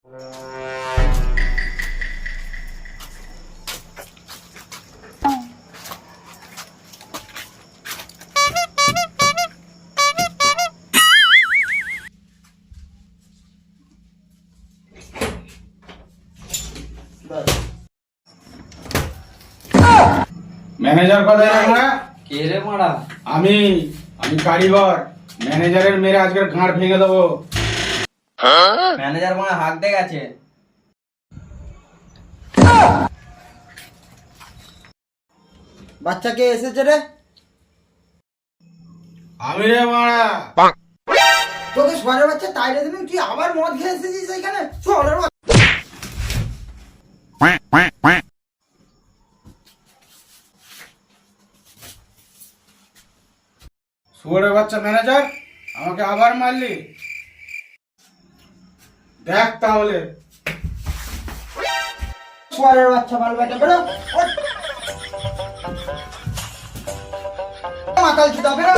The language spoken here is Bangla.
ম্যানেজার কোথায় রে মারা? কে রে মারা? আমি কারিগর। ম্যানেজারের মেরে আজকের গাঁড় ভেঙে দেবো। ম্যানেজার মনে হাঁক দিয়ে গেছে। বাচ্চা কে এসেছে রে? আমি রে মারা। তোকে সোয়ারের বাচ্চা তাইরে দিলাম, তুই আবার মদ খেয়ে এসেছিস এখানে? সোয়ারের বাচ্চা। শুয়োরের বাচ্চা ম্যানেজার, আমাকে আবার মারলি? দেখ তাহলে। সোয়ারের বাচ্চা মাল বেটা বেরো। মাতাল চুদা বেরো।